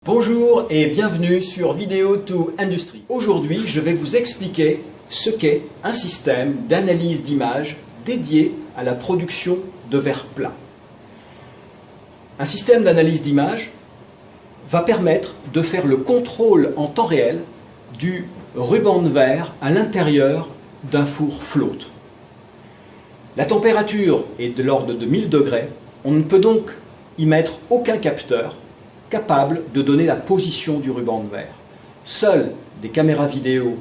Bonjour et bienvenue sur Video to Industry. Aujourd'hui, je vais vous expliquer ce qu'est un système d'analyse d'image dédié à la production de verre plat. Un système d'analyse d'image va permettre de faire le contrôle en temps réel du ruban de verre à l'intérieur d'un four float. La température est de l'ordre de 1000 degrés. On ne peut donc y mettre aucun capteur capable de donner la position du ruban de verre. Seules des caméras vidéo,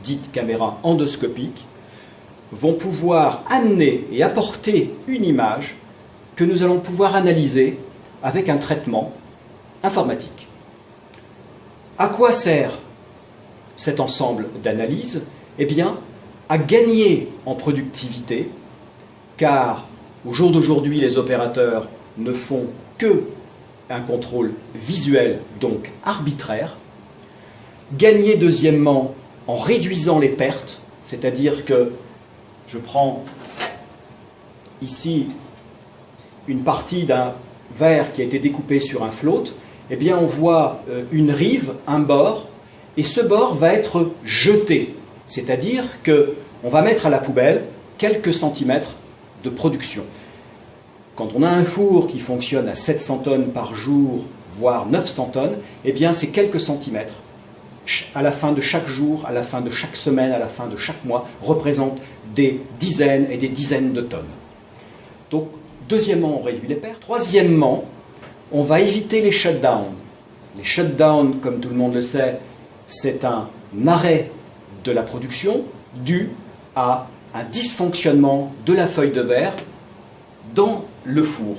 dites caméras endoscopiques, vont pouvoir amener et apporter une image que nous allons pouvoir analyser avec un traitement informatique. À quoi sert cet ensemble d'analyses? Eh bien, à gagner en productivité, car au jour d'aujourd'hui, les opérateurs ne font que un contrôle visuel, donc arbitraire. Gagner deuxièmement en réduisant les pertes, c'est-à-dire que je prends ici une partie d'un verre qui a été découpé sur un float, eh bien on voit une rive, un bord, et ce bord va être jeté, c'est-à-dire qu'on va mettre à la poubelle quelques centimètres de production. Quand on a un four qui fonctionne à 700 tonnes par jour, voire 900 tonnes, eh bien c'est quelques centimètres. À la fin de chaque jour, à la fin de chaque semaine, à la fin de chaque mois, représentent des dizaines et des dizaines de tonnes. Donc, deuxièmement, on réduit les pertes. Troisièmement, on va éviter les shutdowns. Les shutdowns, comme tout le monde le sait, c'est un arrêt de la production dû à un dysfonctionnement de la feuille de verre dans le four.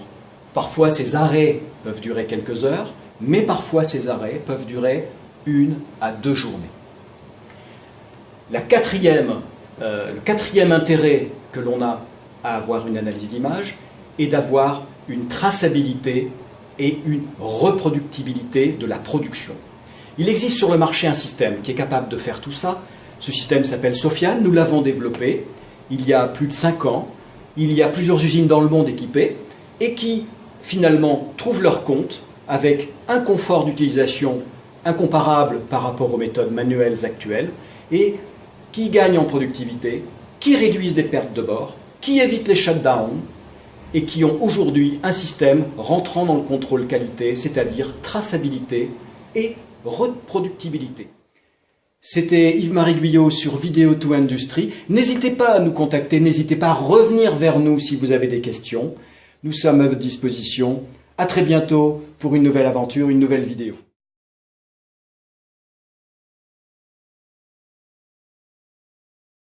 Parfois, ces arrêts peuvent durer quelques heures, mais parfois, ces arrêts peuvent durer 1 à 2 journées. Le quatrième intérêt que l'on a à avoir une analyse d'image est d'avoir une traçabilité et une reproductibilité de la production. Il existe sur le marché un système qui est capable de faire tout ça. Ce système s'appelle Sofiane, nous l'avons développé il y a plus de 5 ans. Il y a plusieurs usines dans le monde équipées et qui finalement trouvent leur compte avec un confort d'utilisation incomparable par rapport aux méthodes manuelles actuelles et qui gagnent en productivité, qui réduisent des pertes de bord, qui évitent les shutdowns et qui ont aujourd'hui un système rentrant dans le contrôle qualité, c'est-à-dire traçabilité et reproductibilité. C'était Yves-Marie Guyot sur Video to Industry. N'hésitez pas à nous contacter, n'hésitez pas à revenir vers nous si vous avez des questions. Nous sommes à votre disposition. À très bientôt pour une nouvelle aventure, une nouvelle vidéo.